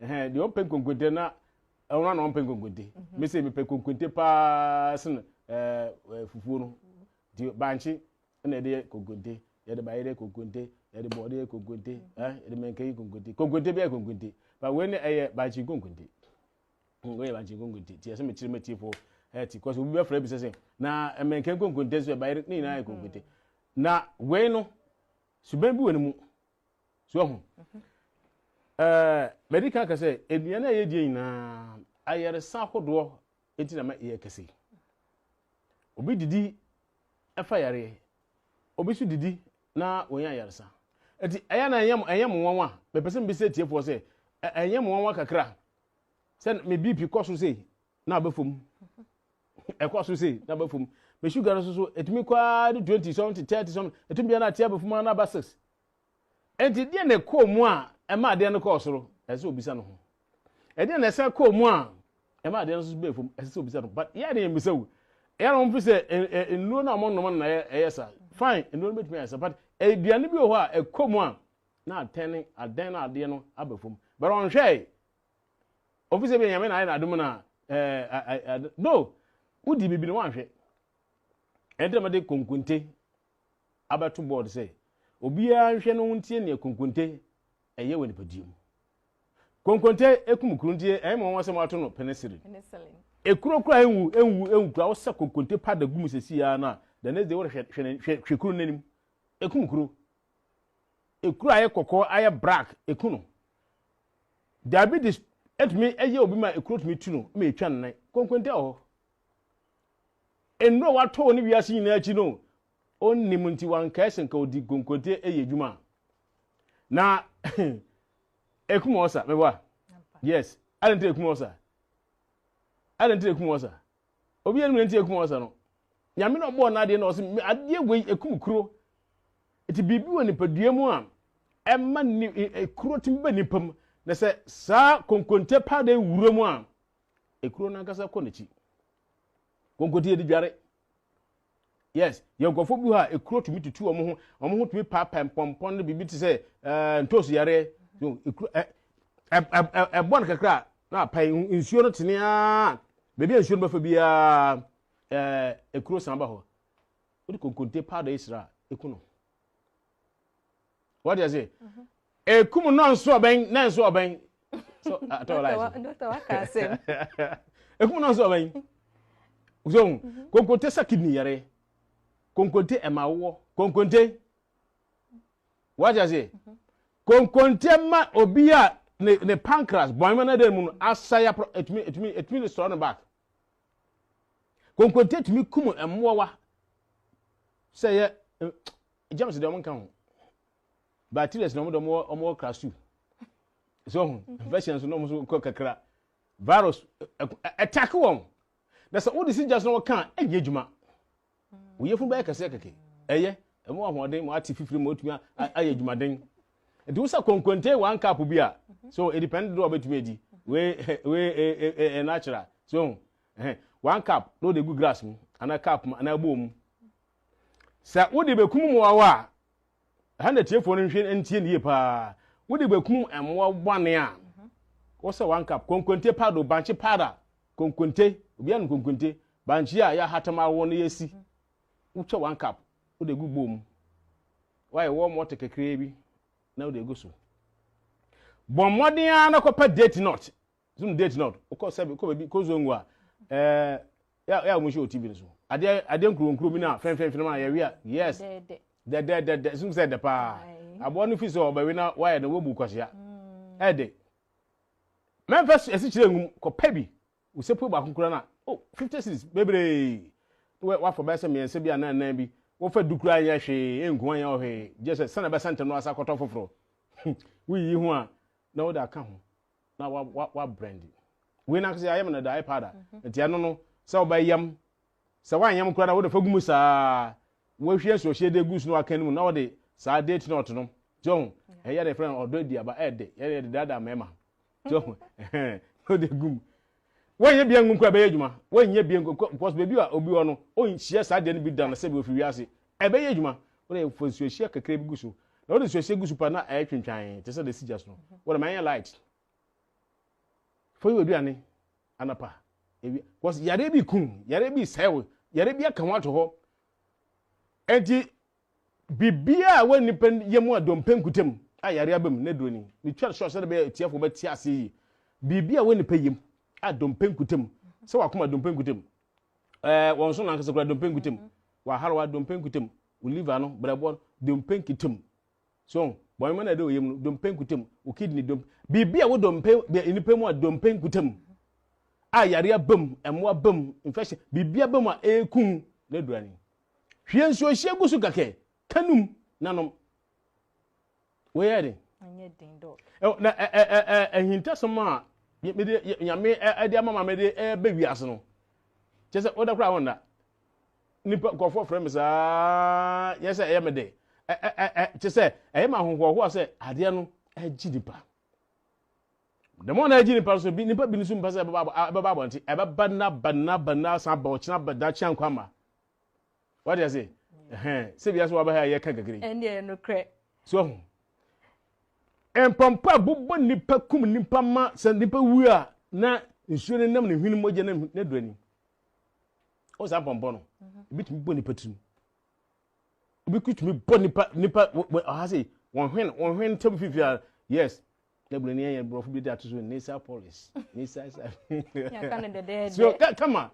de o pen konkonte na ona na o pen konkonte me se me pen konkonte pa sen fufuo no di banchi na de konkonte ye de bayere konkonte ye de bode konkonte ye de menkai konkonte be konkonte ba we ne eye banchi konkonte we banchi konkonte ti ese me chire me tifo ti cause we be fra bi sese na menkai konkonte so bayere ni na konkonte na we no suban bi woni mu so ho medical ka say eduan na ye die nyina ayere sa hodo enti na ma ye kase obi didi efa yare obi su didi na wonya yare sa enti aya na anyam wonwa be person bi say tiefo say anyam wonwa kakra say me bp cost say na abafom e cost say na abafom me sugar so etimi kwa 20 something 30 something etimi bia na tia abafom na ba 6 enti die na ko mu a e ma de no cost ro e say obisa no ho e die na say ko mu a e ma de no so be fom e say obisa no but ya de mbisa wu ya no mfi say enno na mo no na yesa fine enno betimi yesa but eduane bi ho a e ko mu a na atene adan na ade no abafom but on hwe office bi nyame na adum na no udi bibi no wanhwe edema de konkunte abatu board say obia nhwe no ntie ne konkunte eye woni padiem konkunte ekumkuruntie mo won asem ato no penicillin ekurokura enwu kura wo se konkunte pada gum sesi ya na the next day wo hwekuru nanim ekumkuru ekuru aye kokko aye black ekuno diabetes etumi eye obi ma ekuru tumi tu no ma etwa nnan konkunte ho enno wato ni wiase nyina achi no onnim nti wanka esen ka odi konkunte eye djuma na ekumo osa meba yes alente ekumo osa obi enu nti ekumo osa no nyame no bo na ade na osi ade gwe ekumkuro eti bibi woni padua mu a emma ni ekuro timba nipam na se sa konkonte pada ewuro mu a ekuro na nkasa ko nachi konkonte edi dware yes yenkofo bi ha ekuro tumi tutu omo ho tumi papa pompon ne bibi ti se ntosu yare ekuro bon kakra na pai nsuo no tene a bebi nsuo no bafa bia ekuro san ba ho odi konkonte pada isra ekuno what do you say ekum no nso oben na nso oben so atolai doctor wakase ekum no nso oben so konkonte sa kidney yare konkonte emawo konkonte what do you say konkonte ma obi a ne pancreas boyma na dem no asaya etimi le store no back konkonte timi kum emwowa say ye james de mo kan ho bacteria no mo omo krasu so infections no mo so kakra virus attack won na so odi si just no kan enye djuma wo yefu ba kase kake eye emo ahoden mo ati fifiri mo otumi aye djumaden enti wo sa konkonte one cup bi a so it depend do obetumi edi we natural so one cup no dey good grass mu ana cup ana gbo mu sa wo de bekum mo wa handa tiefo no nhwe ntie ne pa wo de bekum emwo bwane a wo sa one cup konkonte pado banchi pada konkonte obi an konkonte banchi a ya hatama wo no yesi wo che one cup wo de gugbo mu why wo mo te kekere bi na wo de go so bon modern na ko pa date not zoom date not o ko sabe ko bi ko zo ngwa ya mo show tv so ade nkuro bi na fen ma ya wi a yes de zoom said the pa abo no fi so obawe na why na wo bu kwasia ede memphis esi kire ngum ko pa bi wo sepo ba konkura na 50 cities bebre wa for ba se me se bi anan bi wo fa dukura ya hwe engu anya o hwe just sana ba sante no asa koto foforo wi yi hu a na wo da ka ho na wa brandy we na kase ayem na da iPad enti ano no se oba yam se wan yam kura na wo da fagumu saa wo hwe so hwe de gus no aka mu na wo de saa date not no john eya de friend odo di aba ede ye de dada mema john wo de gum wo ye bia ngum kura be yedwuma wo nye bia because baby a obi wo no o nhie saa de no bi da na se be ofi wiase e be yedwuma wo de fo so hwe kakra bi gusu na wo de so hwe gusu pa na e twentwan te se de sijas no wo de man light for you aduane anapa ebi was yare bi kun yare bi sewe yare bi aka ho to ho enti bibia wa nipa yemu adompen kutem a yare abam na droni ni twa so so be tiafo be ti ase yi bibia wa nipa yem adompen kutem se wa koma adompen kutem won so na nkase kura adompen kutem wa harwa adompen kutem uliva no brabon dompen kutem so boy man na de oyem dompen kutem o kidney dom bibia wo dompen nipa mu adompen kutem a yare abam emo abam infection bibia bam a ekun na droni hwie nso hie gusu kake kanum nanom we yare anye din do na hinta soma me de nyame ade amama me de be wiase no chese oda kra wona nipa kofo frem sa yes e me de chese e ma honho se ade no agi nipa the more na agi nipa so bi nipa bi nisu mpa se baba bonti e bana sa ba ochina bada chian kwama what do you say se biase wa ba ha ye ka gagiri ende no kre so empampa bubbo nipa kum nipa ma se nipa wu a na nsuo ne nam ne hwini moje na durani o sa pompon no bitimi bo nipa tinu obi kutumi bo nipa ha say won hwen tam fifia yes na durani ya brofo bi da to so nisa police nisa ya kan de so come on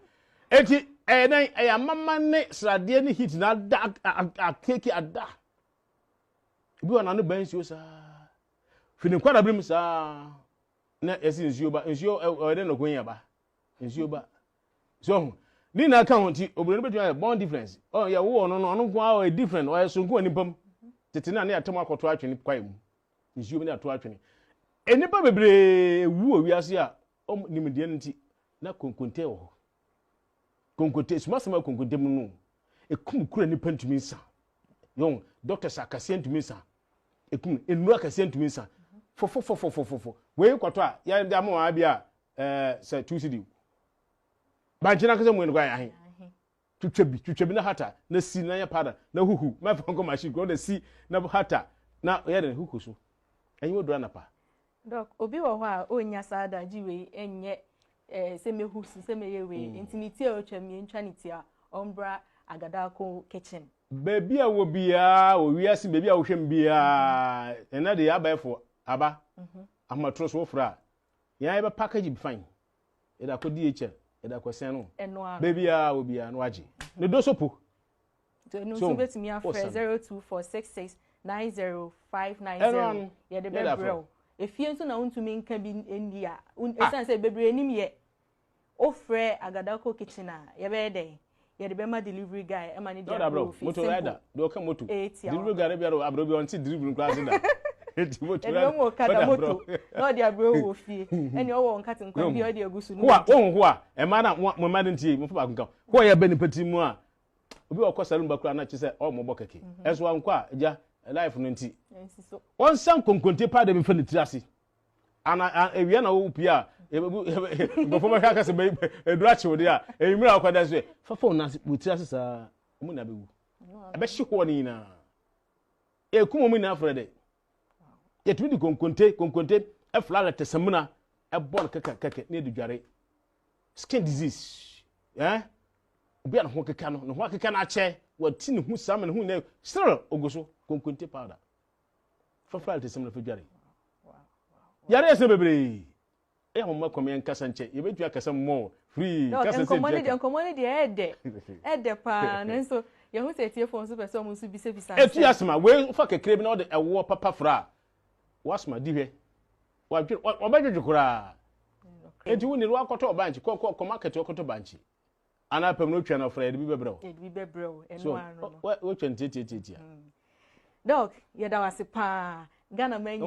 eti dan ya mama ne srade ne hit na da akeki ada obi wana no ban nsuo sa fini kwada brim sa na esi nsuo ba nsuo ode no konya ba nsuo ba so ni na ka honti obule no betua bond difference oh ya wo no kwa different o so nko anipam tete na ne atem akoto atwene kwai mu nsuo bi na ato atwene enipa bebre wu owiase a nimdie nti na konkonte wo konkonte sumasama konkonte mu no ekum kura nipa ntumi nsa yon doctor sakase ntumi nsa ekum enu akase ntumi nsa fo we kwato a ya ndi amawa bia se 2 cd banjina kase mu ngwa ya twetwebi na hata na si na ya pada na huhu ma fa nko machine go na si na hata na ya de huhu so enyi odura na pa doc obi wo ho a onya sada jiwe enye se me husu se me yewe intimity o twamie ntwaniti a ombra agadako kitchen baby a wo bia o wiase baby a wo hwem bia ena de abafo aba amatro so fra ya ebe package be fine eda ko DHL eda ko sen no baby a wo bia no age ne do sopo no so betimi afre 0246690590 ye de bebro efie nso na untumi nka bi endi a esan se bebre enim ye ofre agadako kitchen a ye be dey ye de be ma delivery guy e ma ni dia moto rider do ka moto delivery guy be abro bi on ti delivery class da eti moto rider e mo kada moto no dia abro wo fie eni o wo nkatin kwa bi o dia gusu no ho a e ma na mo ma ntie mo fa ba nka ho ya be ni pati mu a obi o ko salon bakura na chi se o mo bokeke eso anko a ja life no nti on san konkonte pa de me fa ni tirase ana ewia na wo pia before my car say edura chiwode a emira akwada so fa phone na tirase sa mu na bewu e be hye ho ni na ekum mu na afrede yetumi di konkonte e flala tesamuna e bol kaka na edudware skin disease obi an ho kaka no ho kaka na ache wati ne hu sam ne hu na still ogoso konkonte powder fa flala tesamuna fa dware yare ese bebre e mo makom yan kasa nche ye betua kasa mo free kasa se enkomoni de ede pa no so ye hu se tie phone so person mo so bisa etu asma we fa kekere bi na de ewo papa fra wasma di hwe wa badwedwe kura enti woni ro akoto banchi ko market akoto banchi ana pam no twa na fra de bi bebre eno ano wo twa ntete dog ye da wase pa Ghana man